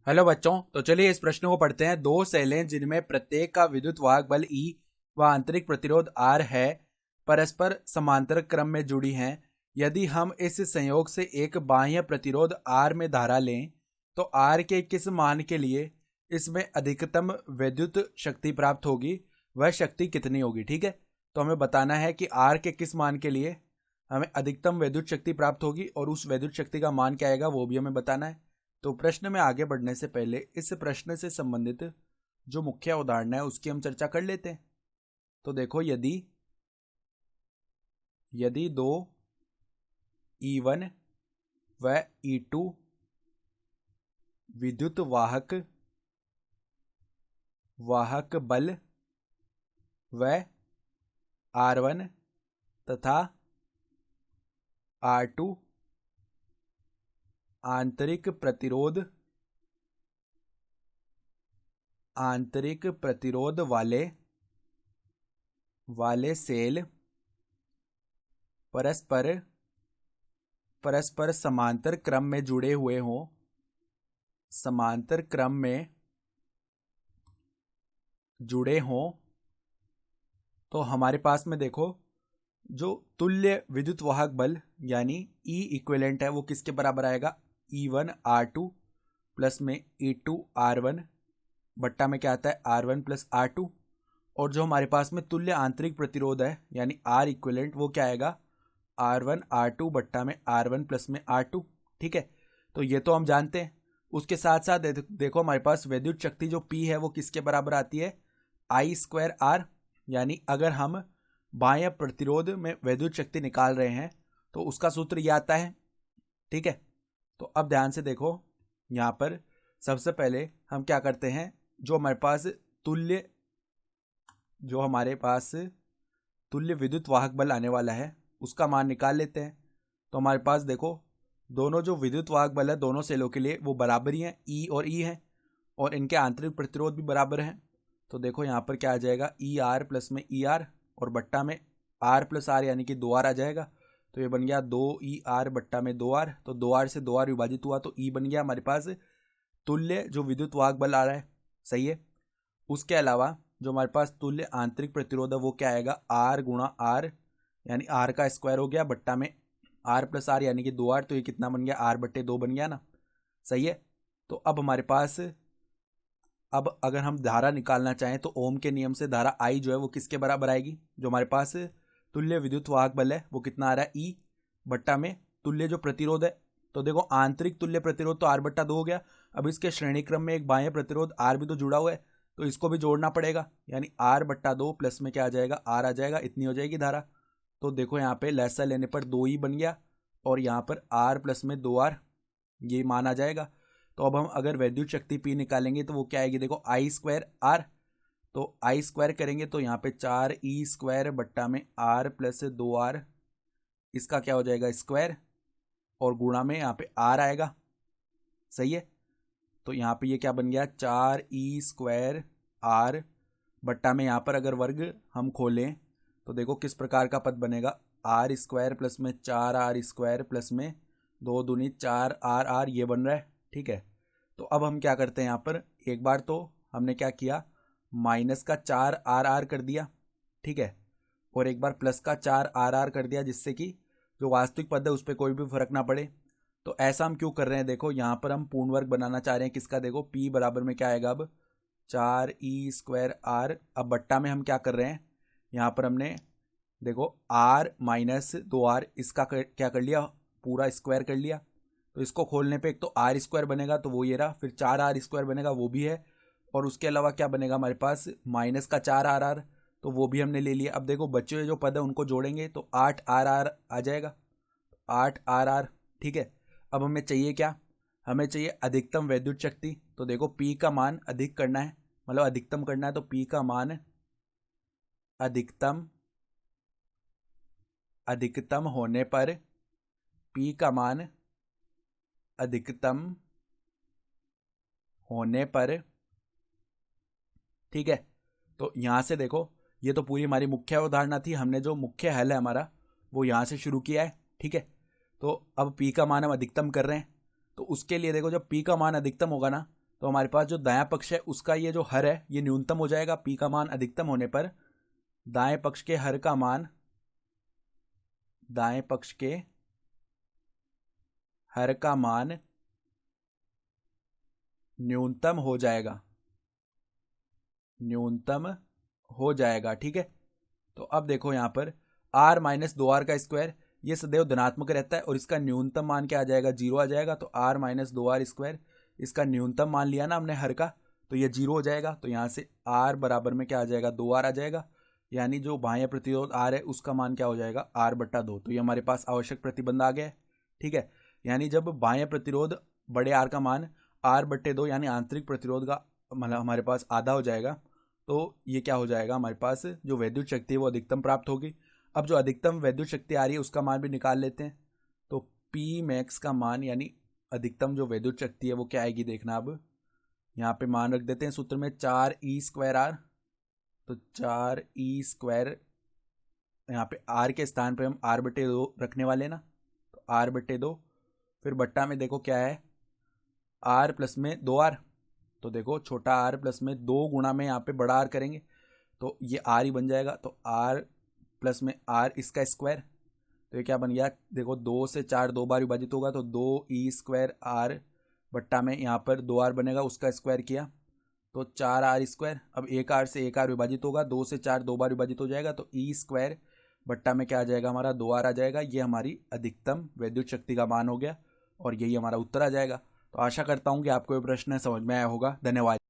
Hello बच्चों, तो चलिए इस प्रश्न को पढ़ते हैं। दो सेलें जिनमें प्रत्येक का विद्युत वाहक बल E व आंतरिक प्रतिरोध R है, परस्पर समांतर क्रम में जुड़ी हैं। यदि हम इस संयोग से एक बाह्य प्रतिरोध R में धारा लें, तो R के किस मान के लिए इसमें अधिकतम विद्युत शक्ति प्राप्त होगी, वह शक्ति कितनी होगी। ठीक है, तो हमें बताना है कि R के किस मान के लिए हमें अधिकतम विद्युत शक्ति प्राप्त होगी और उस विद्युत शक्ति का मान क्या आएगा वो भी हमें बताना है। तो प्रश्न में आगे बढ़ने से पहले इस प्रश्न से संबंधित जो मुख्य उदाहरण है उसकी हम चर्चा कर लेते हैं। तो देखो, यदि यदि दो E1 व E2 विद्युत वाहक बल व R1 तथा R2 आंतरिक प्रतिरोध वाले सेल परस्पर समांतर क्रम में जुड़े हुए हों, तो हमारे पास में देखो, जो तुल्य विद्युत वाहक बल यानी E इक्विवेलेंट है वो किसके बराबर आएगा, E1 R2 प्लस में E2 R1 बट्टा में क्या आता है R1 प्लस R2। और जो हमारे पास में तुल्य आंतरिक प्रतिरोध है यानी R इक्विवेलेंट, वो क्या आएगा R1 R2 बट्टा में R1 प्लस में R2। ठीक है, तो ये तो हम जानते हैं। उसके साथ साथ देखो हमारे पास विद्युत शक्ति जो P है वो किसके बराबर आती है, I स्क्वायर R। यानी अगर हम बाह्य प्रतिरोध में विद्युत शक्ति निकाल रहे हैं तो उसका सूत्र ये आता है। ठीक है, तो अब ध्यान से देखो, यहाँ पर सबसे पहले हम क्या करते हैं, जो हमारे पास तुल्य विद्युत वाहक बल आने वाला है उसका मान निकाल लेते हैं। तो हमारे पास देखो, दोनों जो विद्युत वाहक बल है दोनों सेलों के लिए वो बराबर ही हैं, E और E हैं, और इनके आंतरिक प्रतिरोध भी बराबर हैं। तो देखो यहाँ पर क्या आ जाएगा, ER प्लस में ER और बट्टा में R प्लस R यानी कि 2R आ जाएगा। तो ये बन गया 2ER बट्टा में 2R, तो 2R से 2R विभाजित हुआ तो E बन गया हमारे पास तुल्य जो विद्युत वाहक बल आ रहा है। सही है, उसके अलावा जो हमारे पास तुल्य आंतरिक प्रतिरोध है वो क्या आएगा, R गुणा R यानी R का स्क्वायर हो गया बट्टा में R प्लस R यानी कि 2R। तो ये कितना बन गया, R बट्टे 2 बन गया ना। सही है, तो अब हमारे पास, अब अगर हम धारा निकालना चाहें तो ओम के नियम से धारा I जो है वो किसके बराबर आएगी, जो हमारे पास तुल्य विद्युत वाहक बल है वो कितना आ रहा है, E बट्टा में तुल्य जो प्रतिरोध है। तो देखो, आंतरिक तुल्य प्रतिरोध तो R बट्टा 2 हो गया। अब इसके श्रेणी क्रम में एक बाह्य प्रतिरोध R भी तो जुड़ा हुआ है, तो इसको भी जोड़ना पड़ेगा, यानी R बट्टा 2 प्लस में क्या आ जाएगा, R आ जाएगा, इतनी हो जाएगी धारा। तो देखो यहाँ पे लहसा लेने पर 2E बन गया और यहाँ पर R प्लस में 2R ये मान आ जाएगा। तो अब हम अगर वैद्युत शक्ति P निकालेंगे तो वो क्या आएगी, देखो I स्क्वायर R। तो I स्क्वायर करेंगे तो यहाँ पे 4E स्क्वायर बट्टा में R प्लस 2R, इसका क्या हो जाएगा स्क्वायर, और गुणा में यहाँ पे R आएगा। सही है, तो यहाँ पे ये क्या बन गया, 4E स्क्वायर R बट्टा में यहाँ पर अगर वर्ग हम खोलें तो देखो किस प्रकार का पद बनेगा, R स्क्वायर प्लस में 4R स्क्वायर प्लस में 2 दूनी 4RR ये बन रहा है। ठीक है, तो अब हम क्या करते हैं, यहाँ पर एक बार तो हमने क्या किया, माइनस का 4RR कर दिया। ठीक है, और एक बार प्लस का 4RR कर दिया, जिससे कि जो वास्तविक पद है उस पर कोई भी फर्क ना पड़े। तो ऐसा हम क्यों कर रहे हैं, देखो यहाँ पर हम पूर्ण वर्ग बनाना चाह रहे हैं किसका, देखो P बराबर में क्या आएगा अब 4E स्क्वायर R। अब बट्टा में हम क्या कर रहे हैं, यहाँ पर हमने देखो R माइनस 2R इसका क्या कर लिया, पूरा स्क्वायर कर लिया। तो इसको खोलने पे एक तो R स्क्वायर बनेगा तो वो ये रहा, फिर 4R स्क्वायर बनेगा वो भी है, और उसके अलावा क्या बनेगा हमारे पास, माइनस का 4RR, तो वो भी हमने ले लिया। अब देखो बचे हुए जो पद है उनको जोड़ेंगे तो 8RR आ जाएगा, 8RR। ठीक है, अब हमें चाहिए क्या, हमें चाहिए अधिकतम वैद्युत शक्ति। तो देखो P का मान अधिक करना है, मतलब अधिकतम करना है, तो P का मान अधिकतम होने पर, P का मान अधिकतम होने पर, ठीक है, तो यहाँ से देखो ये तो पूरी हमारी मुख्य अवधारणा थी, हमने जो मुख्य हल है हमारा वो यहाँ से शुरू किया है। ठीक है, तो अब P का मान हम अधिकतम कर रहे हैं, तो उसके लिए देखो जब P का मान अधिकतम होगा ना तो हमारे पास जो दायां पक्ष है उसका ये जो हर है ये न्यूनतम हो जाएगा। पी का मान अधिकतम होने पर दाएं पक्ष के हर का मान, दाएं पक्ष के हर का मान न्यूनतम हो जाएगा, न्यूनतम हो जाएगा। ठीक है, तो अब देखो यहां पर r माइनस 2r का स्क्वायर ये सदैव धनात्मक रहता है और इसका न्यूनतम मान क्या आ जाएगा, 0 आ जाएगा। तो r माइनस 2r स्क्वायर इसका न्यूनतम मान लिया ना हमने हर का, तो ये 0 हो जाएगा। तो यहां से r बराबर में क्या आ जाएगा, 2r आ जाएगा। यानी जो बाह्य प्रतिरोध r है उसका मान क्या हो जाएगा, r/2। तो ये हमारे पास आवश्यक प्रतिबंध आ गया है। ठीक है, यानी जब बाह्य प्रतिरोध बड़े r का मान r/2 यानी आंतरिक प्रतिरोध का मतलब हमारे पास आधा हो जाएगा, तो ये क्या हो जाएगा, हमारे पास जो विद्युत शक्ति है वो अधिकतम प्राप्त होगी। अब जो अधिकतम विद्युत शक्ति आ रही है उसका मान भी निकाल लेते हैं। तो पी मैक्स का मान यानी अधिकतम जो विद्युत शक्ति है वो क्या आएगी, देखना। अब यहाँ पे मान रख देते हैं सूत्र में 4e²r। तो 4e², यहाँ पे r के स्थान पे हम r/2 रखने वाले ना, तो r/2 फिर बट्टा में देखो क्या है, r प्लस में 2r। तो देखो छोटा r प्लस में 2 गुणा में यहाँ पे बड़ा r करेंगे तो ये r ही बन जाएगा। तो r प्लस में r इसका स्क्वायर, तो ये क्या बन गया, देखो 2 से 4 2 बार विभाजित होगा तो 2e²r बट्टा में यहाँ पर 2r बनेगा, उसका स्क्वायर किया तो 4r²। अब एक r से एक r विभाजित होगा, 2 से 4 2 बार विभाजित हो जाएगा तो e² बट्टा में क्या आ जाएगा, हमारा 2r आ जाएगा। ये हमारी अधिकतम विद्युत शक्ति का मान हो गया और यही हमारा उत्तर आ जाएगा। तो आशा करता हूँ कि आपको ये प्रश्न समझ में आया होगा। धन्यवाद।